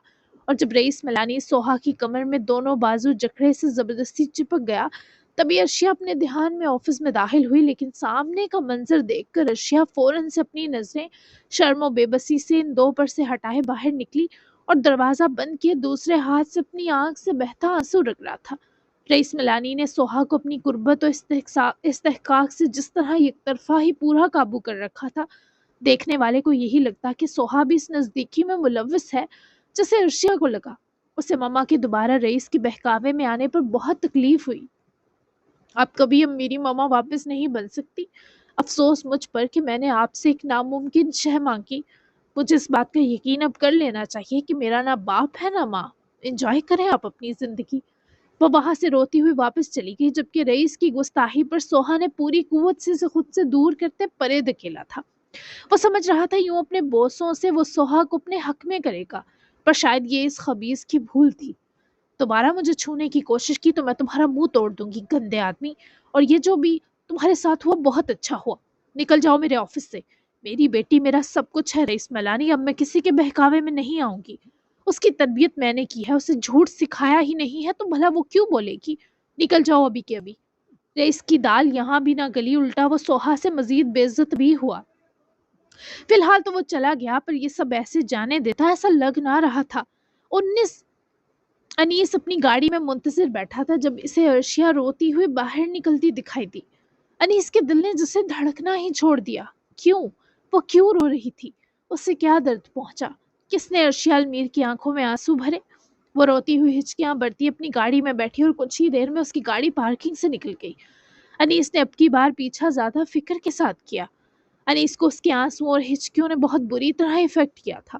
اور جب رئیس ملانی سوہا کی کمر میں دونوں بازو جکڑے سے زبردستی چپک گیا، تبھی ارشیا اپنے دھیان میں آفس میں داخل ہوئی، لیکن سامنے کا منظر دیکھ کر ارشیا فوراً سے اپنی نظریں شرم و بے بسی سے ان 2 پر سے ہٹائے باہر نکلی اور دروازہ بند کیے دوسرے ہاتھ سے اپنی آنکھ سے بہتا آنسو رک رہا تھا۔ رئیس ملانی نے سوہا کو اپنی قربت و استحقاق سے جس طرح یک طرفہ ہی پورا قابو کر رکھا تھا، دیکھنے والے کو یہی لگتا کہ سوہا بھی اس نزدیکی میں ملوث ہے جسے ارشیا کو لگا۔ اسے مما کے دوبارہ رئیس کے بہکاوے میں آنے پر بہت تکلیف ہوئی۔ اب کبھی میری مما واپس نہیں بن سکتی۔ افسوس مجھ پر کہ میں نے آپ سے ایک ناممکن شے مانگی۔ مجھے اس بات کا یقین اب کر لینا چاہیے کہ میرا نہ باپ ہے نہ ماں۔ انجوائے کریں آپ اپنی زندگی۔ وہ وہاں سے روتی ہوئی واپس چلی گئی، جبکہ رئیس کی گستاخی پر سوہا نے پوری قوت سے خود سے دور کرتے پرے دھکیلا تھا۔ وہ سمجھ رہا تھا یوں اپنے بوسوں سے وہ سوہا کو اپنے حق میں کرے گا، پر شاید یہ اس خبیث کی بھول تھی۔ دوبارہ مجھے چھونے کی کوشش کی تو میں تمہارا منہ توڑ دوں گی، گندے آدمی۔ اور یہ جو بھی تمہارے ساتھ ہوا بہت اچھا ہوا۔ نکل جاؤ میرے آفس سے۔ میری بیٹی میرا سب کچھ ہے رئیس ملانی، اب میں کسی کے بہکاوے میں نہیں آؤں گی۔ اس کی تربیت میں نے کی ہے، اسے جھوٹ سکھایا ہی نہیں ہے تو بھلا وہ کیوں بولے گی؟ نکل جاؤ ابھی کے ابھی۔ رئیس کی دال یہاں بھی نہ گلی، الٹا وہ سوہا سے مزید بے عزت بھی ہوا۔ فی الحال تو وہ چلا گیا، پر یہ سب ایسے جانے دیتا ایسا لگ نہ رہا تھا۔ انیس اپنی گاڑی میں منتظر بیٹھا تھا جب اسے عرشیہ روتی ہوئی باہر نکلتی دکھائی دی۔ انیس کے دل نے جسے دھڑکنا ہی چھوڑ دیا۔ کیوں؟ وہ کیوں رو رہی تھی؟ اس سے کیا درد پہنچا؟ کس نے عرشیہ المیر کی آنکھوں میں آنسو بھرے؟ وہ روتی ہوئی ہچکیاں بھرتی اپنی گاڑی میں بیٹھی اور کچھ ہی دیر میں اس کی گاڑی پارکنگ سے نکل گئی۔ انیس نے اب کی بار پیچھا زیادہ فکر کے ساتھ کیا۔ انیس کو اس کے آنسو اور ہچکیوں نے بہت بری طرح افیکٹ کیا تھا۔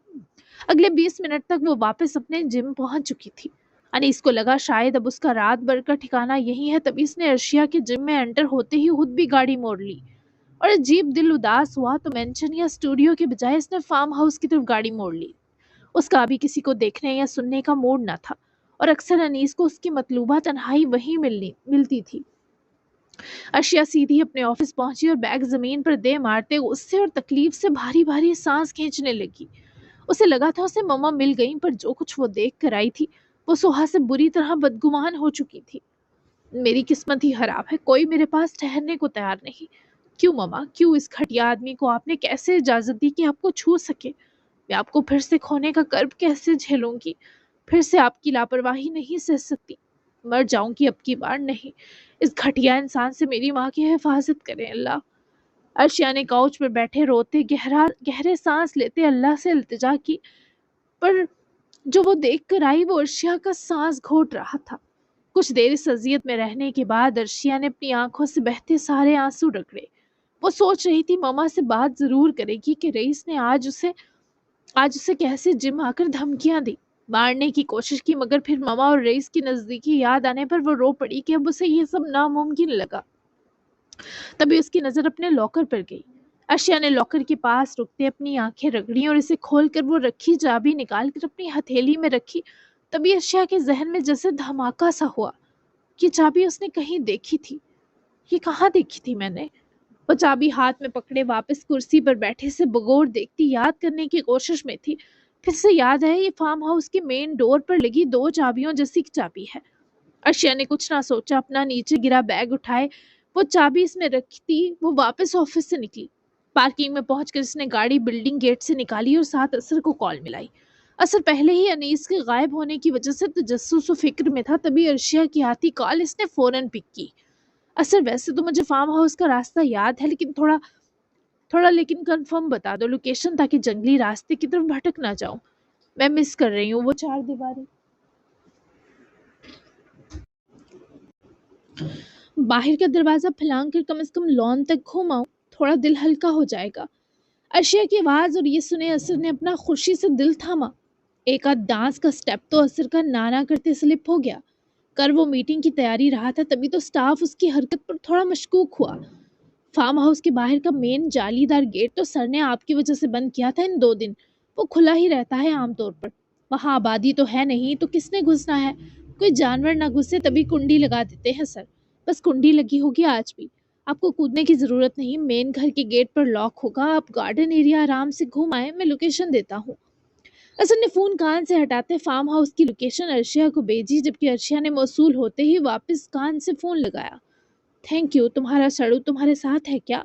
اگلے 20 منٹ تک وہ واپس اپنے جم پہنچ چکی تھی۔ انیس کو لگا شاید اب اس کا رات بھر کا ٹھکانہ یہی ہے، تبھی اس نے عرشیہ کے جم میں انٹر ہوتے ہی خود بھی گاڑی موڑ لی اور عجیب دل اداس ہوا تو مینشن یا اسٹوڈیو کے بجائے اس نے فارم ہاؤس کی طرف گاڑی موڑ لی۔ اس کا ابھی کسی کو دیکھنے یا سننے کا موڈ نہ تھا، اور اکثر انیس کو اس کی مطلوبہ تنہائی وہیں ملتی تھی۔ عرشیہ سیدھی اپنے آفس پہنچی اور بیگ زمین پر دے مارتے غصے اور تکلیف سے بھاری بھاری سانس کھینچنے لگی۔ اسے لگا تھا اسے مما مل گئی، پر جو کچھ وہ دیکھ کر آئی تھی وہ سوہا سے بری طرح بدگمان ہو چکی تھی۔ میری قسمت ہی خراب ہے، کوئی میرے پاس ٹھہرنے کو تیار نہیں۔ کیوں مما؟ کیوں اس گھٹیا آدمی کو آپ نے کیسے اجازت دی کہ آپ کو چھو سکے؟ میں آپ کو پھر سے کھونے کا کرب کیسے جھیلوں گی؟ پھر سے آپ کی لاپرواہی نہیں سہ سکتی۔ مر جاؤں گی اب کی بار نہیں۔ اس گھٹیا انسان سے میری ماں کی حفاظت کرے اللہ۔ عرشیہ نے کاؤچ پر بیٹھے روتے گہرے سانس لیتے اللہ سے التجا کی، پر جو وہ دیکھ کر آئی وہ عرشیہ کا سانس گھوٹ رہا تھا۔ کچھ دیر اس اذیت میں رہنے کے بعد عرشیہ نے اپنی آنکھوں سے بہتے سارے آنسو رگڑے۔ وہ سوچ رہی تھی ماما سے بات ضرور کرے گی کہ رئیس نے آج اسے کیسے جم آ کر دھمکیاں دی، مارنے کی کوشش کی، مگر پھر ماما اور رئیس کی نزدیکی یاد آنے پر وہ رو پڑی کہ اب اسے یہ سب ناممکن لگا۔ تبھی اس کی نظر اپنے لاکر پر گئی۔ عرشیہ نے لاکر کے پاس رکتے اپنی آنکھیں رگڑی اور اسے کھول کر وہ رکھی چابی نکال کر اپنی ہتھیلی میں رکھی۔ تبھی عرشیہ کے ذہن میں جیسے دھماکہ سا ہوا۔ یہ چابی اس نے کہیں دیکھی تھی۔ یہ کہاں دیکھی تھی میں نے؟ وہ چابی ہاتھ میں پکڑے واپس کرسی پر بیٹھے سے بغور دیکھتی یاد کرنے کی کوشش میں تھی۔ پھر سے یاد ہے یہ فارم ہاؤس کی مین ڈور پر لگی 2 چابیوں جیسی چابی ہے۔ عرشیہ نے کچھ نہ سوچا، اپنا نیچے گرا بیگ اٹھائے، وہ چابی اس میں رکھتی وہ واپس آفس سے نکلی۔ پارکنگ میں پہنچ کر اس نے گاڑی بلڈنگ گیٹ سے نکالی اور ساتھ اثر کو کال ملائی۔ اثر پہلے ہی انیس کے غائب ہونے کی وجہ سے تجسس و فکر میں تھا، تبھی عرشیہ کی آتی کال اس نے فوراً پک کی۔ اثر ویسے تو مجھے فارم ہاؤس کا راستہ یاد ہے، لیکن تھوڑا لیکن کنفرم بتا دو لوکیشن، تاکہ جنگلی راستے کی طرف بھٹک نہ جاؤں۔ میں مس کر رہی ہوں وہ 4 دیواری۔ باہر کا دروازہ پھلانگ کر کم از کم لان تک گھوماؤ، تھوڑا دل ہلکا ہو جائے گا۔ عرشیہ کی آواز اور یہ سنے اثر نے اپنا خوشی سے دل تھاما۔ ایک آدھ ڈانس کا سٹیپ تو اثر کا نانا کرتے سلپ ہو گیا۔ کر وہ میٹنگ کی تیاری رہا تھا، تبھی تو سٹاف اس کی حرکت پر تھوڑا مشکوک ہوا۔ فارم ہاؤس کے باہر کا مین جالی دار گیٹ تو سر نے آپ کی وجہ سے بند کیا تھا ان 2 دن۔ وہ کھلا ہی رہتا ہے عام طور پر، وہاں آبادی تو ہے نہیں تو کس نے گھسنا ہے؟ کوئی جانور نہ گھسے تبھی کنڈی لگا دیتے ہیں سر، بس کنڈی لگی ہوگی آج بھی۔ آپ کو کودنے کی ضرورت نہیں، مین گھر کے گیٹ پر لاک ہوگا، آپ گارڈن ایریا آرام سے گھوم آئے، میں لوکیشن دیتا ہوں۔ اثر نے فون کان سے ہٹاتے فارم ہاؤس کی لوکیشن عرشیہ کو بھیجی، جبکہ عرشیہ نے موصول ہوتے ہی واپس کان سے فون لگایا۔ تھینک یو، تمہارا سڑو تمہارے ساتھ ہے کیا؟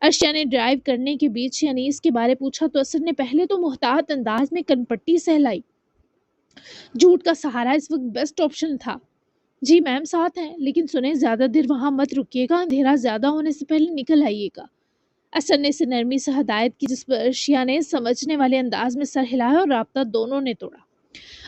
عرشیہ نے ڈرائیو کرنے کے بیچ انیس کے بارے پوچھا تو اثر نے پہلے تو محتاط انداز میں کنپٹی سہلائی۔ جھوٹ کا سہارا اس وقت بیسٹ آپشن تھا۔ جی میم ساتھ ہیں، لیکن سنیں زیادہ دیر وہاں مت رکیے گا، اندھیرا زیادہ ہونے سے پہلے نکل آئیے گا۔ اثر نے اسے نرمی سے ہدایت کی، جس پر عرشیہ نے سمجھنے والے انداز میں سر ہلایا اور رابطہ دونوں نے توڑا۔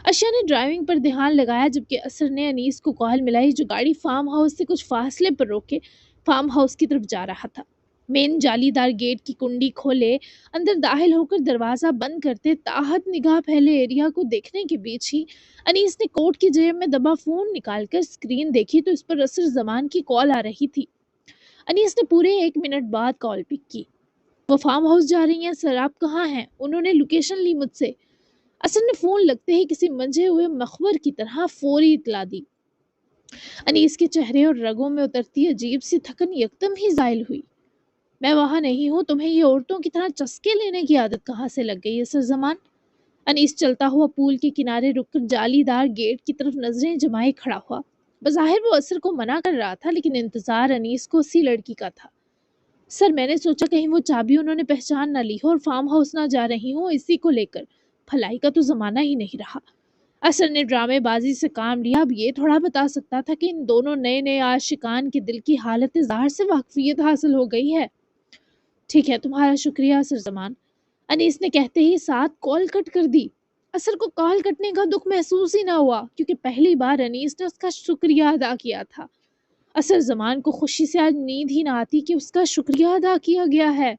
عرشیہ نے ڈرائیونگ پر دھیان لگایا، جبکہ اثر نے انیس کو کال ملائی جو گاڑی فارم ہاؤس سے کچھ فاصلے پر روکے فارم ہاؤس کی طرف جا رہا تھا۔ مین جالی دار گیٹ کی کنڈی کھولے اندر داخل ہو کر دروازہ بند کرتے تاحت نگاہ پہلے ایریا کو دیکھنے کے بیچ ہی انیس نے کوٹ کی جیب میں دبا فون نکال کر اسکرین دیکھی تو اس پر اثر زمان کی کال آ رہی تھی۔ انیس نے پورے 1 منٹ بعد کال پک کی۔ وہ فارم ہاؤس جا رہی ہیں سر، آپ کہاں ہیں؟ انہوں نے لوکیشن لی مجھ سے۔ اثر نے فون لگتے ہی کسی منجھے ہوئے مخبر کی طرح فوری اطلاع دی۔ انیس کے چہرے اور رگوں میں اترتی عجیب سی تھکن یکدم ہی زائل ہوئی۔ میں وہاں نہیں ہوں، تمہیں یہ عورتوں کی طرح چسکے لینے کی عادت کہاں سے لگ گئی ہے سر زمان؟ انیس چلتا ہوا پول کے کنارے رک کر جالی دار گیٹ کی طرف نظریں جمائے کھڑا ہوا۔ بظاہر وہ اثر کو منع کر رہا تھا، لیکن انتظار انیس کو اسی لڑکی کا تھا۔ سر میں نے سوچا کہیں وہ چابی انہوں نے پہچان نہ لی ہو اور فارم ہاؤس نہ جا رہی ہوں، اسی کو لے کر۔ بھلائی کا تو زمانہ ہی نہیں رہا۔ اثر نے ڈرامے بازی سے کام لیا، اب یہ تھوڑا بتا سکتا تھا کہ ان دونوں نئے نئے عاشقان کے دل کی حالت ظاہر سے واقفیت حاصل ہو گئی ہے۔ ٹھیک ہے، تمہارا شکریہ اثر زمان، انیس نے کہتے ہی ساتھ کال کٹ کر دی۔ اثر کو کال کٹنے کا دکھ محسوس ہی نہ ہوا، کیونکہ پہلی بار انیس نے اس کا شکریہ ادا کیا تھا۔ اثر زمان کو خوشی سے آج نیند ہی نہ آتی کہ اس کا شکریہ ادا کیا گیا ہے،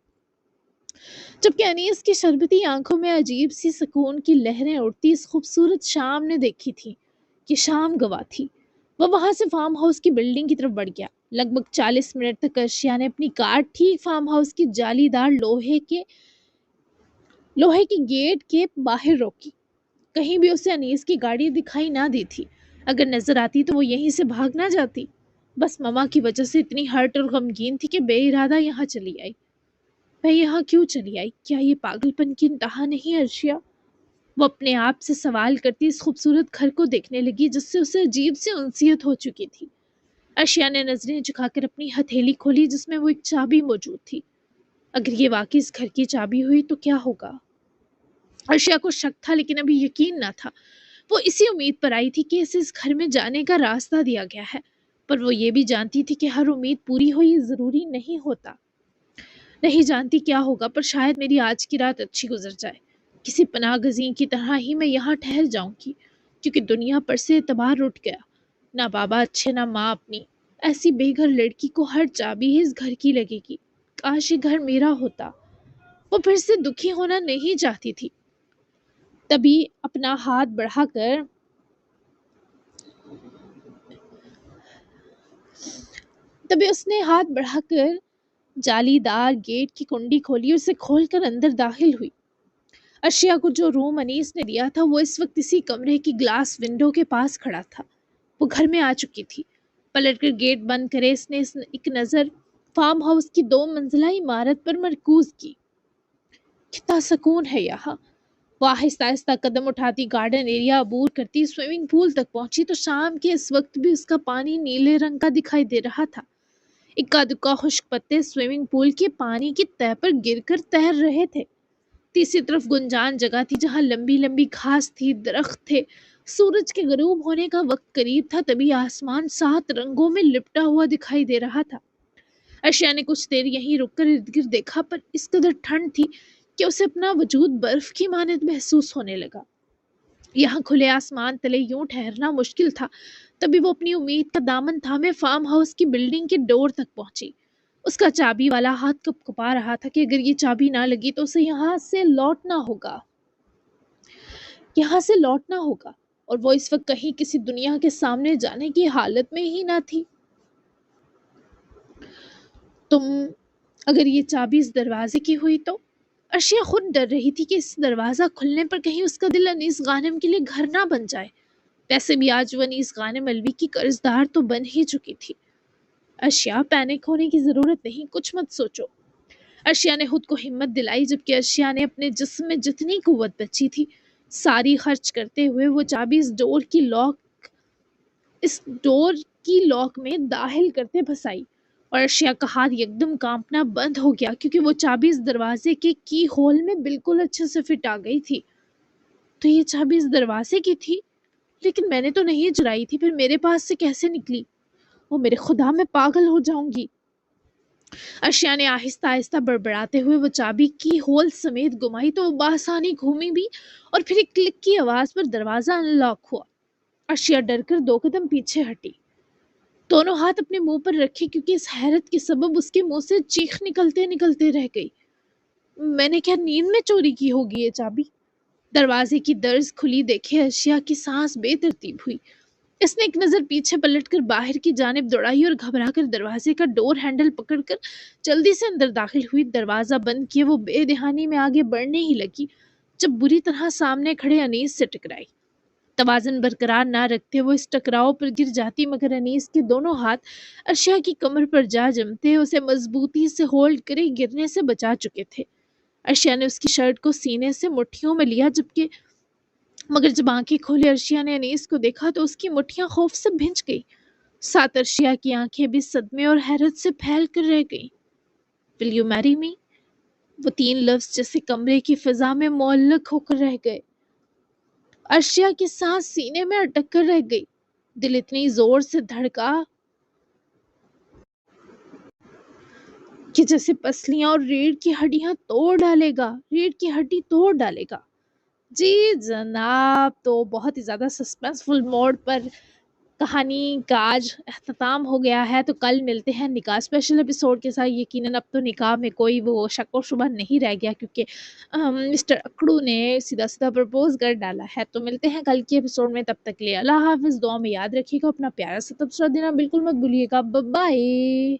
جبکہ انیس کی شربتی آنکھوں میں عجیب سی سکون کی لہریں اڑتی اس خوبصورت شام نے دیکھی تھی کہ شام گواہ تھی۔ وہ وہاں سے فارم ہاؤس کی بلڈنگ کی طرف بڑھ گیا۔ لگ بھگ 40 منٹ تک ارشیا نے اپنی کار ٹھیک فارم ہاؤس کی جالی دار لوہے کے گیٹ کے باہر روکی۔ کہیں بھی اسے انیس کی گاڑی دکھائی نہ دی تھی۔ اگر نظر آتی تو وہ یہیں سے بھاگ نہ جاتی۔ بس مما کی وجہ سے اتنی ہرٹ اور غمگین تھی کہ بے ارادہ یہاں چلی آئی۔ میں یہاں کیوں چلی آئی؟ کیا یہ پاگل پن کی انتہا نہیں ارشیا؟ وہ اپنے آپ سے سوال کرتی اس خوبصورت گھر کو دیکھنے لگی جس سے اسے عجیب سی انسیت ہو چکی تھی۔ ارشیا نے نظریں جھکا کر اپنی ہتھیلی کھولی جس میں وہ ایک چابی موجود تھی۔ اگر یہ واقعی اس گھر کی چابی ہوئی تو کیا ہوگا؟ ارشیا کو شک تھا لیکن ابھی یقین نہ تھا۔ وہ اسی امید پر آئی تھی کہ اسے اس گھر میں جانے کا راستہ دیا گیا ہے، پر وہ یہ بھی جانتی تھی کہ ہر امید پوری ہو یہ ضروری نہیں ہوتا۔ نہیں جانتی کیا ہوگا، پر شاید میری آج کی رات اچھی گزر جائے۔ کسی پناہ گزین کی طرح ہی میں یہاں ٹھہر جاؤں گی، کیونکہ دنیا پر سے اعتبار اٹھ گیا۔ نہ بابا اچھے نہ ماں اپنی۔ ایسی بے گھر لڑکی کو ہر چابی ہی اس گھر کی لگے گی۔ کاش یہ گھر میرا ہوتا۔ وہ پھر سے دکھی ہونا نہیں چاہتی تھی۔ تبھی اپنا ہاتھ بڑھا کر اس نے ہاتھ بڑھا کر جالی دار گیٹ کی کنڈی کھولی اور اسے کھول کر اندر داخل ہوئی۔ ارشیا کو جو روم انیس نے دیا تھا وہ اس وقت اسی کمرے کی گلاس ونڈو کے پاس کھڑا تھا۔ وہ گھر میں آ چکی تھی۔ پلٹ کر گیٹ بند کرے اس نے ایک نظر فارم ہاؤس کی 2 منزلہ عمارت پر مرکوز کی۔ کتنا سکون ہے یہاں۔ وہ آہستہ آہستہ قدم اٹھاتی گارڈن ایریا عبور کرتی سوئمنگ پول تک پہنچی تو شام کے اس وقت بھی اس کا پانی نیلے رنگ کا دکھائی دے رہا تھا۔ اکا دکا خشک پتے سوئمنگ پول کے پانی کی تہہ پر گر کر تیر رہے تھے۔ تیسری طرف گنجان جگہ تھی جہاں لمبی لمبی گھاس تھی، درخت تھے۔ سورج کے غروب ہونے کا وقت قریب تھا، تبھی آسمان 7 رنگوں میں لپٹا ہوا دکھائی دے رہا تھا۔ ارشیا نے کچھ دیر یہیں رک کر ارد گرد دیکھا، پر اس قدر ٹھنڈ تھی کہ اسے اپنا وجود برف کی مانند محسوس ہونے لگا۔ یہاں کھلے آسمان تلے یوں ٹھہرنا مشکل تھا۔ تبھی وہ اپنی امید کا دامن تھامے فارم ہاؤس کی بلڈنگ کے ڈور تک پہنچی۔ اس کا چابی والا ہاتھ کپ کپا رہا تھا کہ اگر یہ چابی نہ لگی تو اسے یہاں سے لوٹنا ہوگا۔ اور وہ اس وقت کہیں کسی دنیا کے سامنے جانے کی حالت میں ہی نہ تھی۔ اگر یہ چابی اس دروازے کی ہوئی تو؟ ارشیا خود ڈر رہی تھی کہ اس دروازہ کھلنے پر کہیں اس کا دل انیس غانم کے لیے گھر نہ بن جائے۔ ویسے بھی آج وہ انیس غانم الوی کی قرض دار تو بن ہی چکی تھی۔ ارشیا پینک ہونے کی ضرورت نہیں، کچھ مت سوچو۔ ارشیا نے خود کو ہمت دلائی، جبکہ ارشیا نے اپنے جسم میں جتنی قوت بچی تھی ساری خرچ کرتے ہوئے وہ چابی اس ڈور کی لاک میں داخل کرتے پھنسائی، اور ارشیا کا ہاتھ یکدم کانپنا بند ہو گیا کیونکہ وہ چابی اس دروازے کے کی ہول میں بالکل اچھے سے فٹ آ گئی تھی۔ تو یہ چابی اس دروازے کی تھی، لیکن میں نے تو نہیں چرائی تھی، پھر میرے پاس سے کیسے نکلی؟ وہ میرے خدا، میں پاگل ہو جاؤں گی۔ ارشیا نے آہستہ آہستہ بڑبڑاتے ہوئے وہ چابی کی ہول سمیت گھمائی تو وہ بآسانی گھومی بھی اور پھر ایک کلک کی آواز پر دروازہ ان لاک ہوا۔ ارشیا ڈر کر 2 قدم پیچھے ہٹی دونوں ہاتھ اپنے منہ پر رکھے کیونکہ اس حیرت کے سبب اس کے منہ سے چیخ نکلتے نکلتے رہ گئی۔ میں نے کیا نیند میں چوری کی ہوگی یہ چابی؟ دروازے کی درز کھلی دیکھے ارشیا کی سانس بے ترتیب ہوئی۔ اس نے ایک نظر پیچھے پلٹ کر باہر کی جانب دوڑائی اور گھبرا کر دروازے کا ڈور ہینڈل پکڑ کر جلدی سے اندر داخل ہوئی۔ دروازہ بند کیے وہ بے دہانی میں آگے بڑھنے ہی لگی جب بری طرح سامنے کھڑے انیس سے ٹکرائی۔ توازن برقرار نہ رکھتے وہ اس ٹکراؤ پر گر جاتی مگر انیس کے دونوں ہاتھ ارشیا کی کمر پر جا جمتے اسے مضبوطی سے ہولڈ کرے گرنے سے بچا چکے تھے۔ ارشیا نے اس کی شرٹ کو سینے سے مٹھیوں میں لیا مگر جب آنکھیں کھولے ارشیا نے انیس کو دیکھا تو اس کی مٹھیاں خوف سے بھنج گئی۔ ساتھ ارشیا کی آنکھیں بھی صدمے اور حیرت سے پھیل کر رہ گئیں۔ "Will you marry me?" وہ 3 لفظ جیسے کمرے کی فضا میں معلق ہو کر رہ گئے۔ ارشیا کی سانس سینے میں اٹک کر رہ گئی۔ دل اتنی زور سے دھڑکا کہ جیسے پسلیاں اور ریڑھ کی ہڈیاں توڑ ڈالے گا، ریڑھ کی ہڈی توڑ ڈالے گا۔ جی جناب، تو بہت ہی زیادہ سسپینسفل موڈ پر کہانی کا آج اختتام ہو گیا ہے۔ تو کل ملتے ہیں نکاح اسپیشل ایپیسوڈ کے ساتھ۔ یقیناً اب تو نکاح میں کوئی وہ شک و شبہ نہیں رہ گیا کیونکہ مسٹر اکڑو نے سیدھا سیدھا پرپوز کر ڈالا ہے۔ تو ملتے ہیں کل کے ایپیسوڈ میں، تب تک کے لیے اللہ حافظ۔ دعا میں یاد رکھیے گا، اپنا پیارا سا تبصرہ دینا بالکل مت بھولیے گا۔ بائے۔